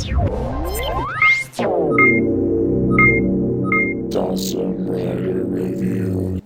Dawson Rider Review.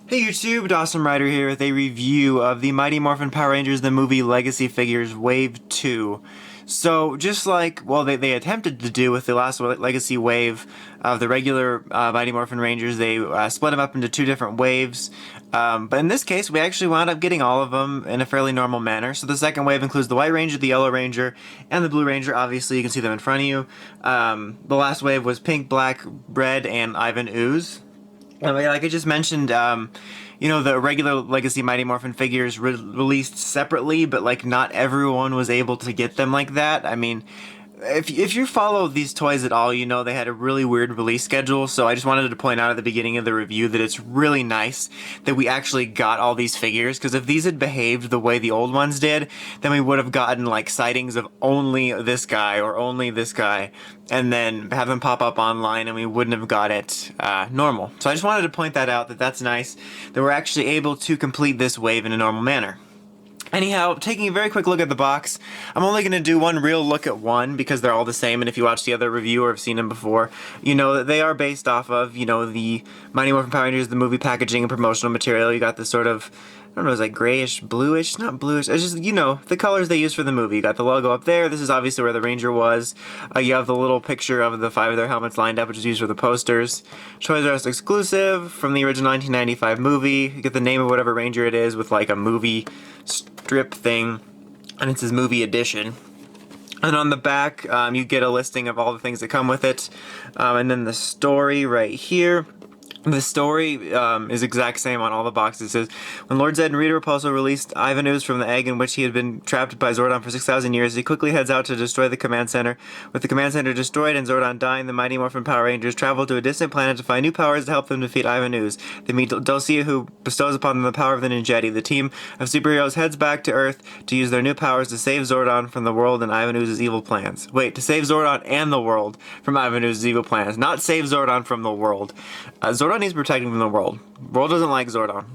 Hey YouTube, Dawson Rider here with a review of the Mighty Morphin Power Rangers The Movie Legacy Figures Wave 2. So, just like, well, they attempted to do with the last Legacy wave of the regular Mighty Morphin Rangers, they split them up into two different waves. But in this case, we actually wound up getting all of them in a fairly normal manner. So the second wave includes the White Ranger, the Yellow Ranger, and the Blue Ranger. Obviously, you can see them in front of you. The last wave was Pink, Black, Red, and Ivan Ooze. Like I just mentioned, you know, the regular Legacy Mighty Morphin figures released separately, but like not everyone was able to get them like that. I mean, if you follow these toys at all, you know they had a really weird release schedule, so I just wanted to point out at the beginning of the review that it's really nice that we actually got all these figures, because if these had behaved the way the old ones did, then we would have gotten like sightings of only this guy or only this guy, and then have them pop up online and we wouldn't have got it normal. So I just wanted to point that out, that that's nice, that we're actually able to complete this wave in a normal manner. Anyhow, taking a very quick look at the box, I'm only going to do one real look at one because they're all the same, and if you watch the other review or have seen them before, you know that they are based off of, you know, the Mighty Morphin Power Rangers, the movie packaging and promotional material. You got this sort of, I don't know, it's like grayish, bluish, not bluish, it's just, you know, the colors they used for the movie. You got the logo up there, this is obviously where the Ranger was. You have the little picture of the 5 of their helmets lined up, which is used for the posters. Toys R Us exclusive from the original 1995 movie. You get the name of whatever Ranger it is with like a movie strip thing, and it says movie edition. And on the back, you get a listing of all the things that come with it, and then the story right here. The story is exact same on all the boxes. It says, when Lord Zed and Rita Repulso released Ivan Ooze from the egg in which he had been trapped by Zordon for 6,000 years, he quickly heads out to destroy the command center. With the command center destroyed and Zordon dying, the Mighty Morphin Power Rangers travel to a distant planet to find new powers to help them defeat Ivan Ooze. They meet Dulcia, who bestows upon them the power of the Ninjetti. The team of superheroes heads back to Earth to use their new powers to save Zordon from the world and Ivan Ooze's evil plans. Wait, to save Zordon and the world from Ivan Ooze's evil plans, not save Zordon from the world. Zordon needs protecting from the world. World doesn't like Zordon.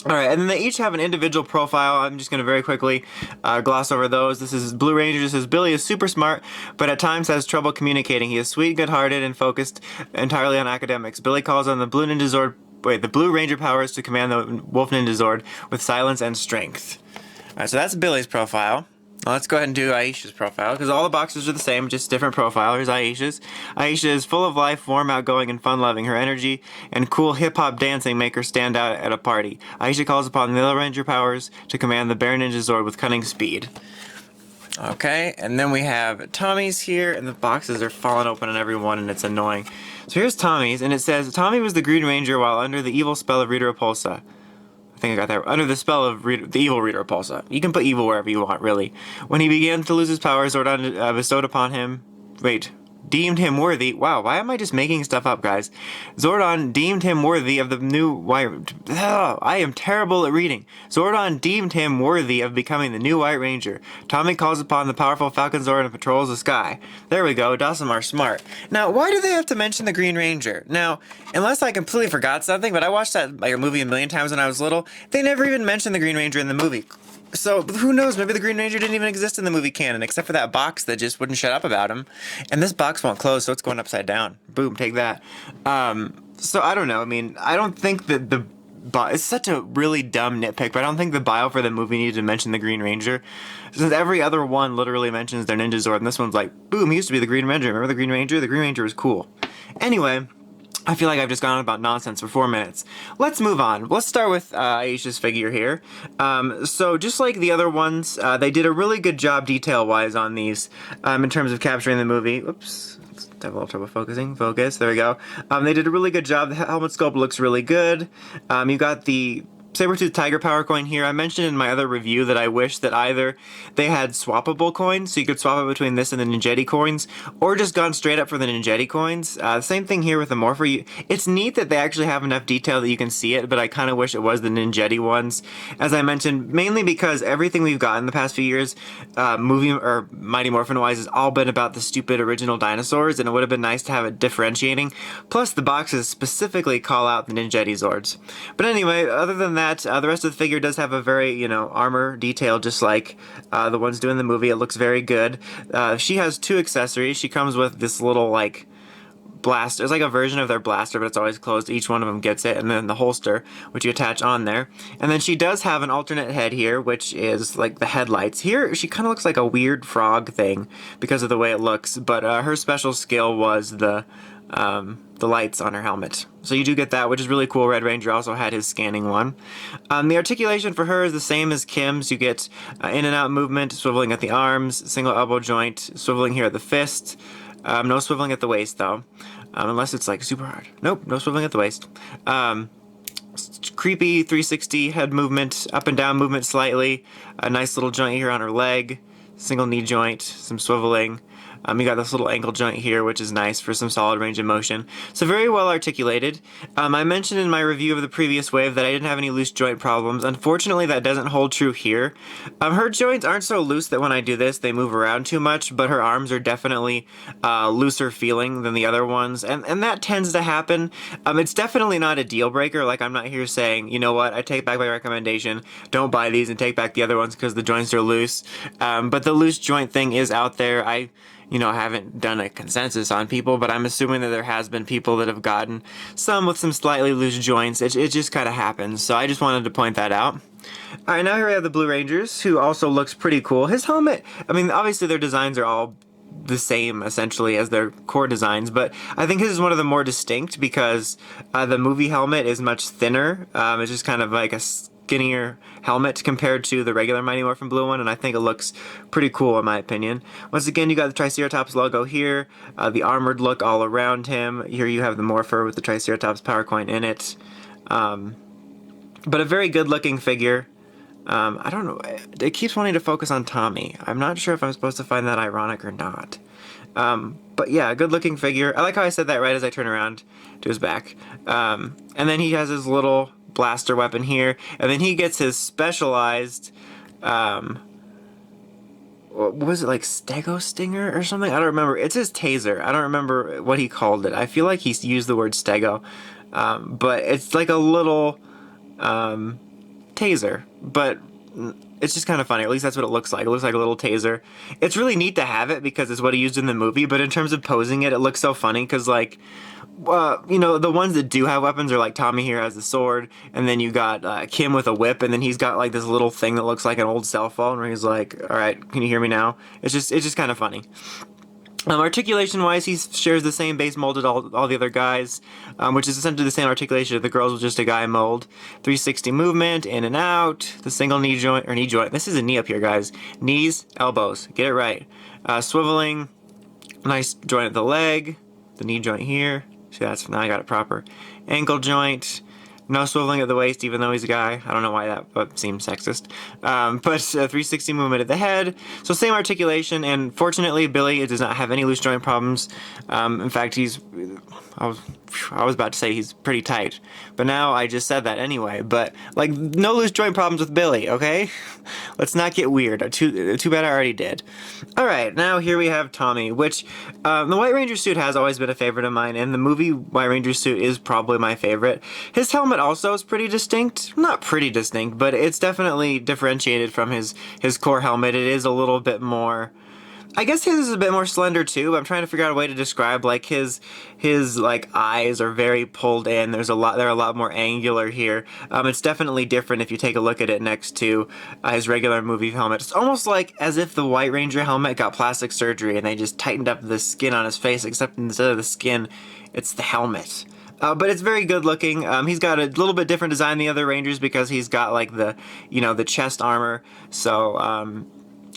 Alright, and then they each have an individual profile. I'm just going to very quickly gloss over those. This is Blue Ranger. This says, Billy is super smart, but at times has trouble communicating. He is sweet, good-hearted, and focused entirely on academics. Billy calls on the Blue Ranger powers to command the Wolf Ninja Zord with silence and strength. Alright, so that's Billy's profile. Now let's go ahead and do Aisha's profile, because all the boxes are the same, just different profile. Here's Aisha's. Aisha is full of life, warm, outgoing, and fun-loving. Her energy and cool hip-hop dancing make her stand out at a party. Aisha calls upon the Yellow Ranger powers to command the Bear Ninja Zord with cunning speed. Okay, and then we have Tommy's here, and the boxes are falling open on every one, and it's annoying. So here's Tommy's, and it says, Tommy was the Green Ranger while under the evil spell of Rita Repulsa. I think I got that. Under the spell of the evil Rita Repulsa. You can put evil wherever you want, really. When he began to lose his powers, Zordon bestowed upon him... deemed him worthy... Wow, why am I just making stuff up, guys? Zordon deemed him worthy of the new White... I am terrible at reading. Zordon deemed him worthy of becoming the new White Ranger. Tommy calls upon the powerful Falcon Zord and patrols the sky. There we go, Dawson smart. Now, why do they have to mention the Green Ranger? Now, unless I completely forgot something, but I watched that like a movie a million times when I was little, they never even mentioned the Green Ranger in the movie. So, who knows, maybe the Green Ranger didn't even exist in the movie canon, except for that box that just wouldn't shut up about him. And this box won't close, so it's going upside down. Boom, take that. So I don't know, I mean, I don't think that it's such a really dumb nitpick, but I don't think the bio for the movie needed to mention the Green Ranger. Since every other one literally mentions their Ninja Zord, and this one's like, boom, he used to be the Green Ranger. Remember the Green Ranger? The Green Ranger was cool. Anyway... I feel like I've just gone on about nonsense for 4 minutes. Let's move on. Let's start with Aisha's figure here. So just like the other ones, they did a really good job detail-wise on these in terms of capturing the movie. Oops. Let's have a little trouble focusing. Focus. There we go. They did a really good job. The helmet sculpt looks really good. You got the Sabertooth Tiger Power Coin here. I mentioned in my other review that I wish that either they had swappable coins, so you could swap it between this and the Ninjetti coins, or just gone straight up for the Ninjetti coins. Same thing here with the Morpher. It's neat that they actually have enough detail that you can see it, but I kind of wish it was the Ninjetti ones. As I mentioned, mainly because everything we've gotten the past few years, movie or Mighty Morphin wise, has all been about the stupid original dinosaurs, and it would have been nice to have it differentiating. Plus, the boxes specifically call out the Ninjetti Zords. But anyway, other than that, that, the rest of the figure does have a very, armor detail, just like the ones doing the movie. It looks very good. She has two accessories. She comes with this little, like, blaster. It's like a version of their blaster, but it's always closed. Each one of them gets it, and then the holster, which you attach on there. And then she does have an alternate head here, which is like the headlights. Here, she kind of looks like a weird frog thing because of the way it looks, but her special skill was the lights on her helmet. So you do get that, which is really cool. Red Ranger also had his scanning one. The articulation for her is the same as Kim's. You get in and out movement, swiveling at the arms, single elbow joint, swiveling here at the fist. No swiveling at the waist, though. Unless it's, like, super hard. Nope, no swiveling at the waist. Creepy 360 head movement, up and down movement slightly. A nice little joint here on her leg. Single knee joint, some swiveling. You got this little ankle joint here, which is nice for some solid range of motion. So very well articulated. I mentioned in my review of the previous wave that I didn't have any loose joint problems. Unfortunately, that doesn't hold true here. Her joints aren't so loose that when I do this, they move around too much, but her arms are definitely looser feeling than the other ones, and that tends to happen. It's definitely not a deal breaker. Like, I'm not here saying, you know what, I take back my recommendation, don't buy these and take back the other ones because the joints are loose. But the loose joint thing is out there. I haven't done a consensus on people, but I'm assuming that there has been people that have gotten some with some slightly loose joints. It just kind of happens, so I just wanted to point that out. Alright, now here we have the Blue Rangers, who also looks pretty cool. His helmet, I mean, obviously their designs are all the same, essentially, as their core designs, but I think his is one of the more distinct because the movie helmet is much thinner. It's just kind of like a skinnier helmet compared to the regular Mighty Morphin Blue one, and I think it looks pretty cool in my opinion. Once again, you got the Triceratops logo here, the armored look all around him. Here you have the Morpher with the Triceratops power coin in it. But a very good looking figure. I don't know, it keeps wanting to focus on Tommy. I'm not sure if I'm supposed to find that ironic or not. But yeah, good looking figure. I like how I said that right as I turn around to his back. And then he has his little blaster weapon here, and then he gets his specialized what was it, like Stego Stinger or something? I don't remember. It's his taser. I don't remember what he called it. I feel like he used the word Stego, but it's like a little taser, but it's just kind of funny. At least that's what it looks like. It looks like a little taser. It's really neat to have it because it's what he used in the movie, but in terms of posing it, it looks so funny because, like, the ones that do have weapons are like Tommy here has the sword, and then you got Kim with a whip, and then he's got like this little thing that looks like an old cell phone where he's like, all right, can you hear me now? It's just kind of funny. Articulation-wise, he shares the same base mold as all the other guys, which is essentially the same articulation of the girls with just a guy mold. 360 movement, in and out, the single knee joint, this is a knee up here, guys. Knees, elbows, get it right. Swiveling, nice joint at the leg, the knee joint here. See, now I got it proper. Ankle joint, no swiveling at the waist, even though he's a guy. I don't know why that seems sexist. But 360 movement at the head. So same articulation, and fortunately, Billy does not have any loose joint problems. In fact, I was about to say he's pretty tight, but now I just said that anyway. But, like, no loose joint problems with Billy, okay? Let's not get weird. Too bad I already did. Alright, now here we have Tommy, which the White Ranger suit has always been a favorite of mine, and the movie White Ranger suit is probably my favorite. His helmet also is pretty distinct. Not pretty distinct, but it's definitely differentiated from his core helmet. It is a little bit more... I guess his is a bit more slender too, but I'm trying to figure out a way to describe, like, his like eyes are very pulled in. They're a lot more angular here. It's definitely different if you take a look at it next to his regular movie helmet. It's almost like as if the White Ranger helmet got plastic surgery and they just tightened up the skin on his face, except instead of the skin, it's the helmet. But it's very good looking. He's got a little bit different design than the other Rangers because he's got like the chest armor. So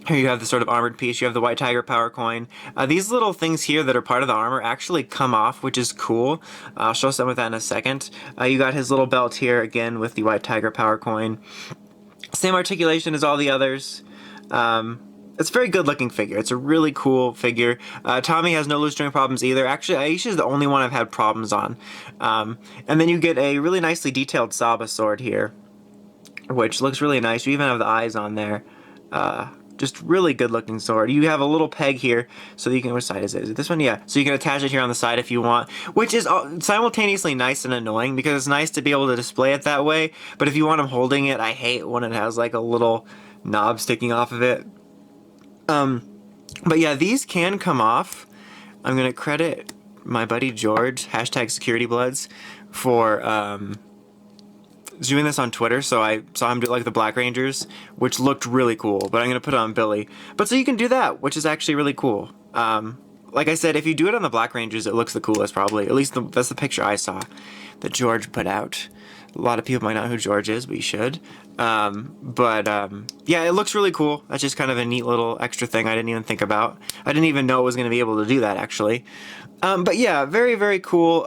here you have the sort of armored piece. You have the White Tiger power coin. These little things here that are part of the armor actually come off, which is cool. I'll show some of that in a second. You got his little belt here again with the White Tiger power coin. Same articulation as all the others. It's a very good looking figure. It's a really cool figure. Tommy has no loose joint problems either. Actually, Aisha's the only one I've had problems on. And then you get a really nicely detailed Saba sword here, which looks really nice. You even have the eyes on there. Just really good looking sword. You have a little peg here, so that you can, which side is it? Is it this one? Yeah. So you can attach it here on the side if you want, which is simultaneously nice and annoying because it's nice to be able to display it that way, but if you want them holding it, I hate when it has like a little knob sticking off of it. But yeah, these can come off. I'm gonna credit my buddy George, #SecurityBloods, for doing this on Twitter. So I saw him do like the Black Rangers, which looked really cool, but I'm gonna put it on Billy. But so you can do that, which is actually really cool. Like I said, if you do it on the Black Rangers, it looks the coolest probably. At least that's the picture I saw that George put out. A lot of people might not know who George is, but you should. Yeah, it looks really cool. That's just kind of a neat little extra thing I didn't even think about. I didn't even know it was going to be able to do that, actually. But yeah, very, very cool.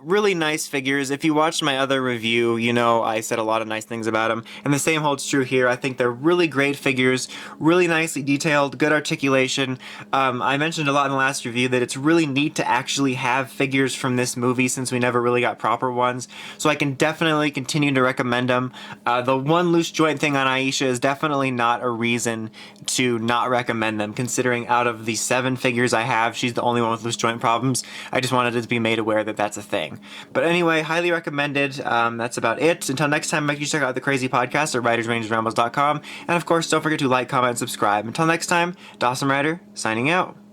Really nice figures. If you watched my other review, you know I said a lot of nice things about them. And the same holds true here. I think they're really great figures, really nicely detailed, good articulation. I mentioned a lot in the last review that it's really neat to actually have figures from this movie since we never really got proper ones. So I can definitely continue to recommend them. The one loose joint thing on Aisha is definitely not a reason to not recommend them, considering out of the 7 figures I have, she's the only one with loose joint problems. I just wanted to be made aware that that's a thing. But anyway, highly recommended. That's about it. Until next time, make sure you check out the Crazy Podcast at WritersRangersRambles.com. And of course, don't forget to like, comment, and subscribe. Until next time, Dawson Rider, signing out.